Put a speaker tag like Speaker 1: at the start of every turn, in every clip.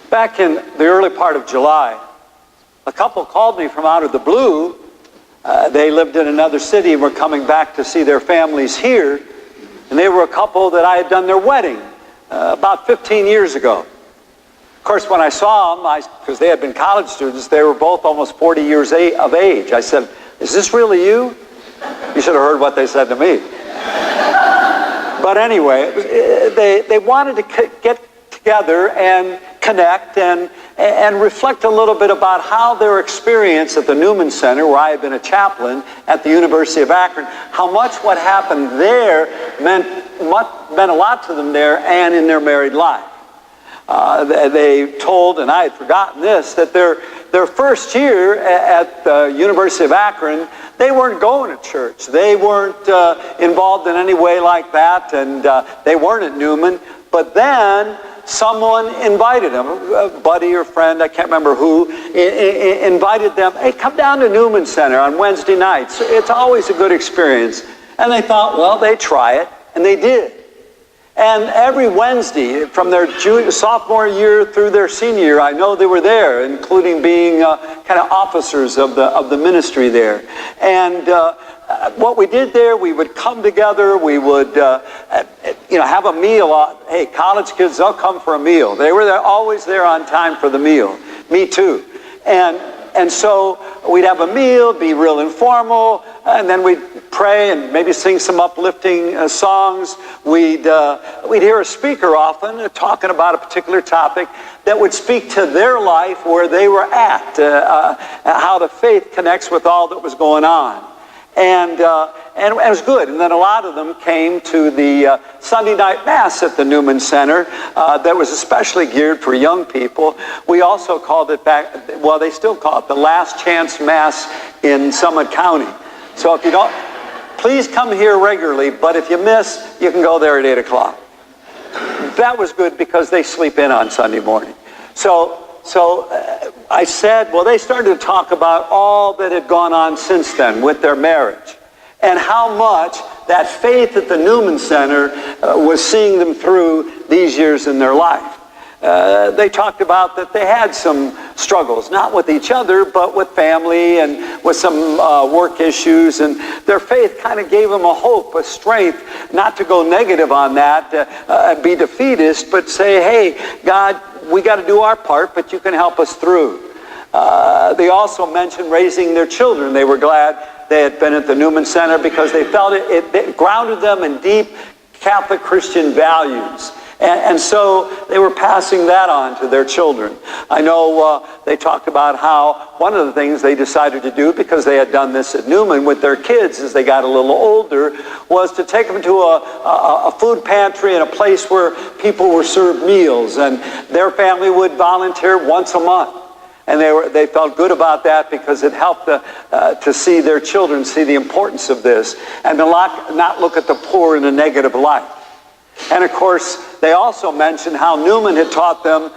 Speaker 1: Back in the early part of July, a couple called me from out of the blue. They lived in another city and were coming back to see their families here. And they were a couple that I had done their wedding about 15 years ago. Of course, when I saw them, because they had been college students, they were both almost 40 years of age. I said, "Is this really you?" You should have heard what they said to me. But anyway, they wanted to get together and connect and reflect a little bit about how their experience at the Newman Center, where I had been a chaplain at the University of Akron, how much what happened there meant a lot to them there and in their married life. They told, and I had forgotten this, that their first year at the University of Akron, they weren't going to church. They weren't involved in any way like that, and they weren't at Newman. But then someone invited them, a buddy or friend, I can't remember who, invited them, "Hey, come down to Newman Center on Wednesday nights. It's always a good experience." And they thought, well, they'd try it, and they did. And every Wednesday, from their sophomore year through their senior year, I know they were there, including being kind of officers of the ministry there. And what we did there, we would come together, we would have a meal. Hey, college kids, they'll come for a meal. They were always there on time for the meal. Me too. And so we'd have a meal, be real informal, and then we'd pray and maybe sing some uplifting songs. We'd hear a speaker often talking about a particular topic that would speak to their life where they were at, how the faith connects with all that was going on. And it was good. And then a lot of them came to the Sunday night Mass at the Newman Center that was especially geared for young people. We also called it they still call it the Last Chance Mass in Summit County. So if you don't, please come here regularly, but if you miss, you can go there at 8 o'clock. That was good because they sleep in on Sunday morning. So I said, well, they started to talk about all that had gone on since then with their marriage and how much that faith at the Newman Center was seeing them through these years in their life. They talked about that they had some struggles, not with each other, but with family and with some work issues. And their faith kind of gave them a hope, a strength, not to go negative on that, be defeatist, but say, hey, God, we got to do our part, but you can help us through. They also mentioned raising their children. They were glad they had been at the Newman Center because they felt it grounded them in deep Catholic Christian values. And so they were passing that on to their children. I know they talked about how one of the things they decided to do, because they had done this at Newman with their kids as they got a little older, was to take them to a food pantry and a place where people were served meals. And their family would volunteer once a month. And they felt good about that because it helped to see their children see the importance of this and to not look at the poor in a negative light. And of course, they also mentioned how Newman had taught them,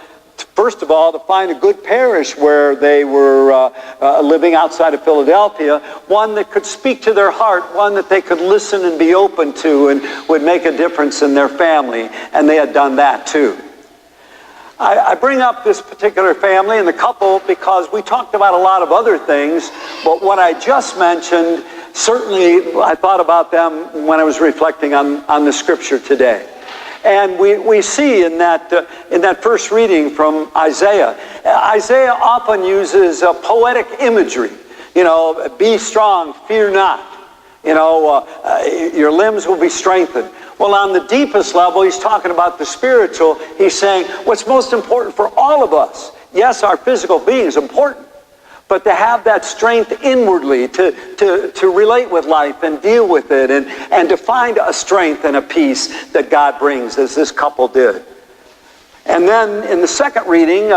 Speaker 1: first of all, to find a good parish where they were living outside of Philadelphia, one that could speak to their heart, one that they could listen and be open to and would make a difference in their family. And they had done that too. I bring up this particular family and the couple because we talked about a lot of other things, but what I just mentioned, certainly I thought about them when I was reflecting on the scripture today. And we see in that first reading from Isaiah, Isaiah often uses poetic imagery. Be strong, fear not. Your limbs will be strengthened. Well, on the deepest level, he's talking about the spiritual. He's saying what's most important for all of us. Yes, our physical being is important, but to have that strength inwardly to relate with life and deal with it and to find a strength and a peace that God brings, as this couple did. And then in the second reading,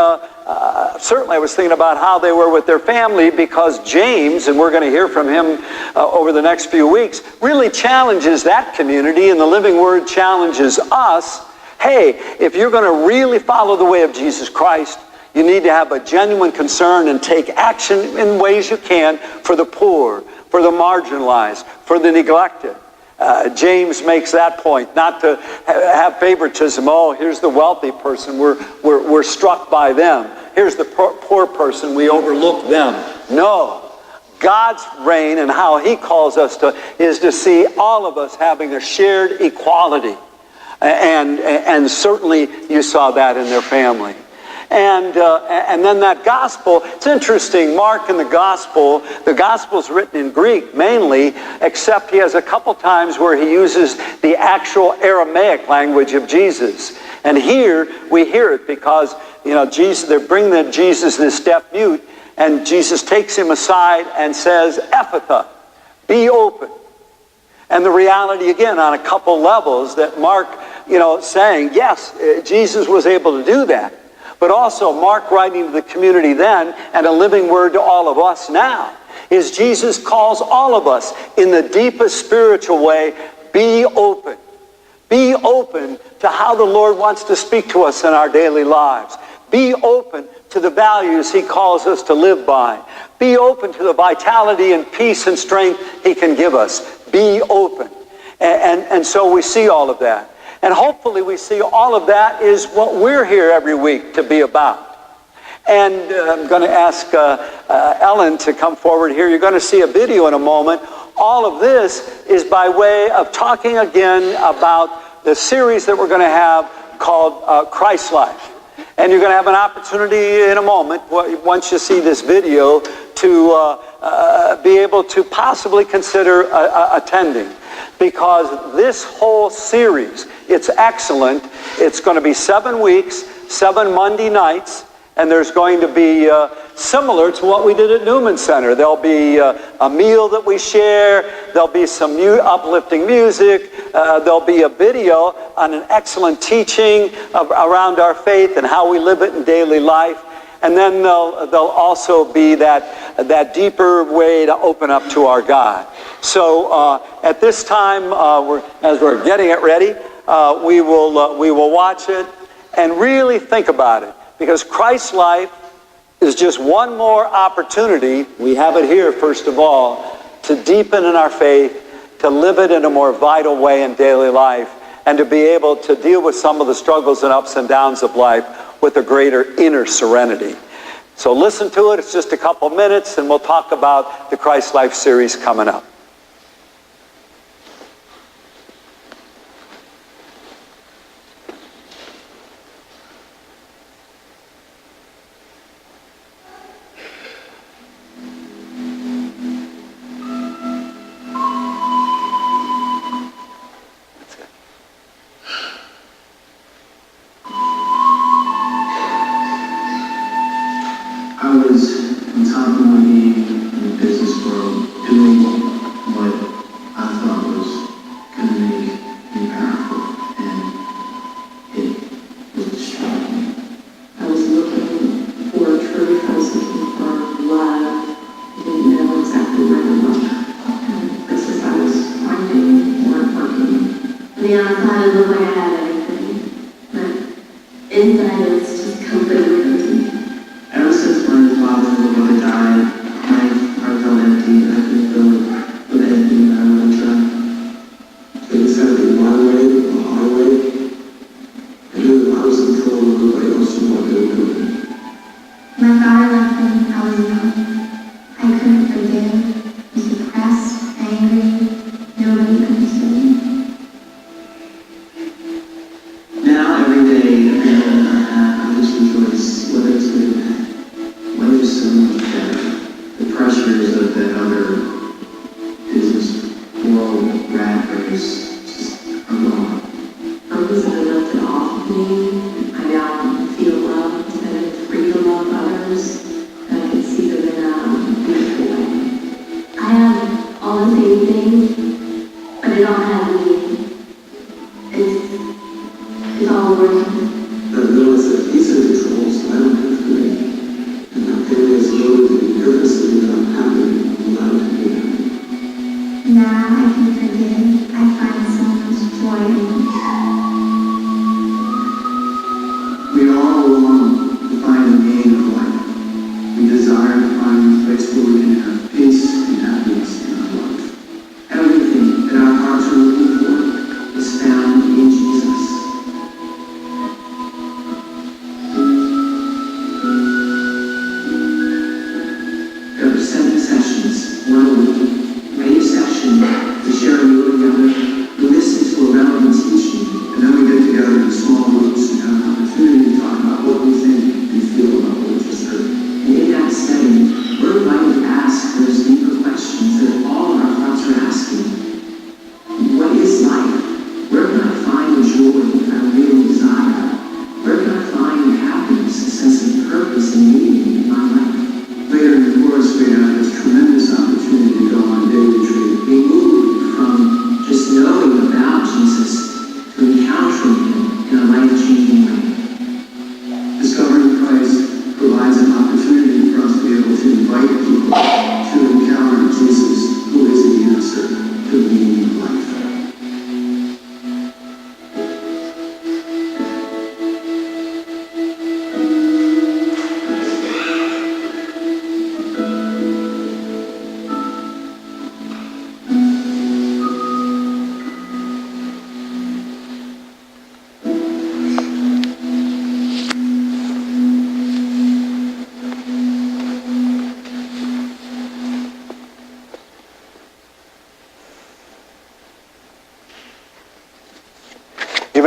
Speaker 1: certainly I was thinking about how they were with their family, because James, and we're going to hear from him over the next few weeks, really challenges that community, and the Living Word challenges us. Hey, if you're going to really follow the way of Jesus Christ, you need to have a genuine concern and take action in ways you can for the poor, for the marginalized, for the neglected. James makes that point, not to have favoritism. Oh, here's the wealthy person, we're struck by them. Here's the poor person, we overlook them. No. God's reign and how he calls us to is to see all of us having a shared equality. And certainly you saw that in their family. And then that gospel, it's interesting, Mark in the gospel's written in Greek mainly, except he has a couple times where he uses the actual Aramaic language of Jesus. And here we hear it because, Jesus, they bring Jesus, this deaf mute, and Jesus takes him aside and says, Ephphatha, be open. And the reality, again, on a couple levels that Mark, saying, yes, Jesus was able to do that. But also Mark writing to the community then, and a living word to all of us now, is Jesus calls all of us in the deepest spiritual way, be open. Be open to how the Lord wants to speak to us in our daily lives. Be open to the values he calls us to live by. Be open to the vitality and peace and strength he can give us. Be open. And so we see all of that. And hopefully we see all of that is what we're here every week to be about. And I'm going to ask Ellen to come forward here. You're going to see a video in a moment. All of this is by way of talking again about the series that we're going to have called Christ Life. And you're going to have an opportunity in a moment, once you see this video, to be able to possibly consider attending. Because this whole series, it's excellent. It's going to be 7 weeks, 7 Monday nights, and there's going to be similar to what we did at Newman Center. There'll be a meal that we share. There'll be some uplifting music. There'll be a video on an excellent teaching around our faith and how we live it in daily life. And then there'll also be that deeper way to open up to our God. So at this time, as we're getting it ready, we will watch it and really think about it. Because Christ's life is just one more opportunity, we have it here first of all, to deepen in our faith, to live it in a more vital way in daily life, and to be able to deal with some of the struggles and ups and downs of life with a greater inner serenity. So listen to it. It's just a couple minutes, and we'll talk about the Christ Life series coming up.
Speaker 2: Whether it's so much better.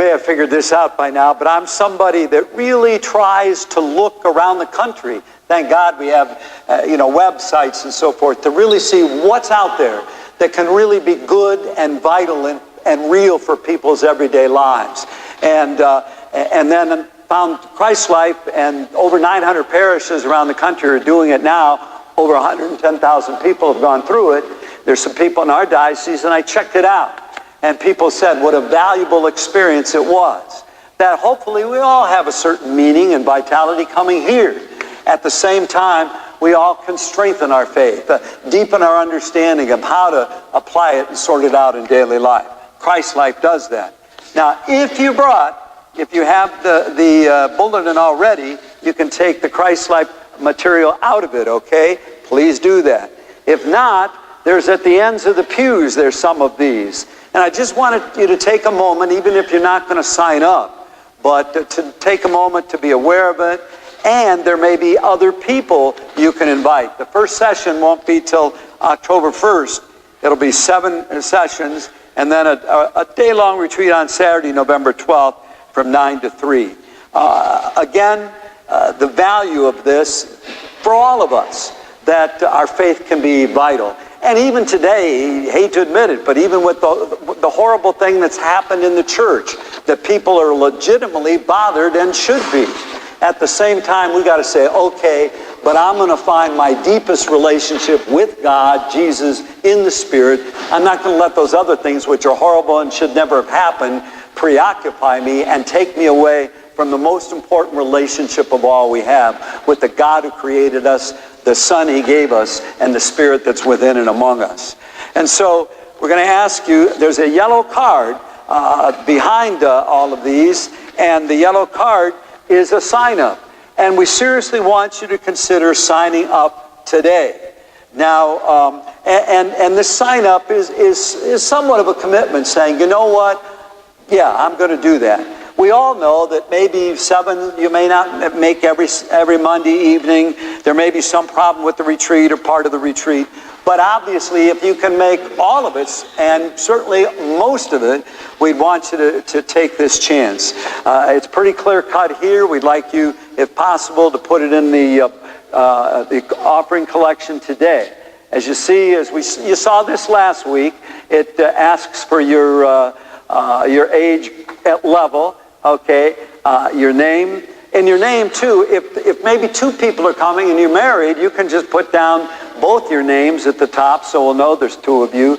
Speaker 1: may have figured this out by now, but I'm somebody that really tries to look around the country. Thank God we have, websites and so forth to really see what's out there that can really be good and vital and real for people's everyday lives. And then found Christ Life, and over 900 parishes around the country are doing it now. Over 110,000 people have gone through it. There's some people in our diocese, and I checked it out. And people said what a valuable experience it was. That hopefully we all have a certain meaning and vitality coming here. At the same time, we all can strengthen our faith, deepen our understanding of how to apply it and sort it out in daily life. Christ Life does that. Now, if you have the bulletin already, you can take the Christ Life material out of it, okay? Please do that. If not, there's at the ends of the pews, there's some of these. And I just wanted you to take a moment, even if you're not going to sign up, but to take a moment to be aware of it. And there may be other people you can invite. The first session won't be till October 1st. It'll be 7 sessions, and then a day-long retreat on Saturday, November 12th, from 9 to 3. Again, the value of this for all of us, that our faith can be vital. And even today, hate to admit it, but even with the horrible thing that's happened in the church, that people are legitimately bothered and should be. At the same time, we got to say, okay, but I'm going to find my deepest relationship with God, Jesus, in the Spirit. I'm not going to let those other things, which are horrible and should never have happened, preoccupy me and take me away from the most important relationship of all we have, with the God who created us, the Son He gave us, and the Spirit that's within and among us. And so we're going to ask you, there's a yellow card behind all of these, and the yellow card is a sign-up. And we seriously want you to consider signing up today. Now, and this sign-up is somewhat of a commitment, saying, you know what? Yeah, I'm going to do that. We all know that maybe 7, you may not make every Monday evening. There may be some problem with the retreat or part of the retreat. But obviously, if you can make all of it, and certainly most of it, we'd want you to take this chance. It's pretty clear-cut here. We'd like you, if possible, to put it in the offering collection today. As you see, you saw this last week, it asks for your age level. Okay, your name. In your name, too, if maybe 2 people are coming and you're married, you can just put down both your names at the top so we'll know there's 2 of you.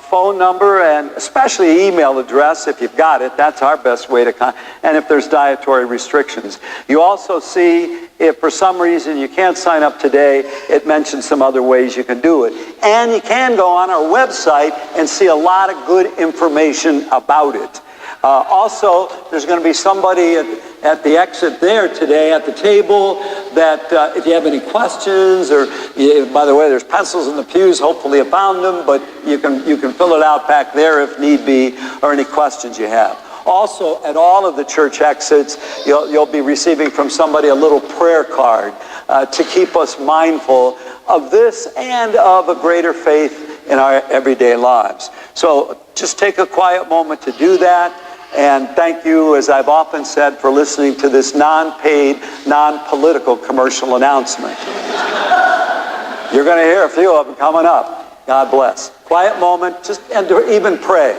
Speaker 1: Phone number, and especially email address if you've got it. That's our best way to contact. And if there's dietary restrictions. You also see, if for some reason you can't sign up today, it mentions some other ways you can do it. And you can go on our website and see a lot of good information about it. Also, there's going to be somebody at the exit there today at the table that if you have any questions, or by the way, there's pencils in the pews. Hopefully you found them, but you can fill it out back there if need be, or any questions you have. Also, at all of the church exits, you'll be receiving from somebody a little prayer card to keep us mindful of this and of a greater faith in our everyday lives. So just take a quiet moment to do that. And thank you, as I've often said, for listening to this non-paid, non-political commercial announcement. You're going to hear a few of them coming up. God bless. Quiet moment, and to even pray.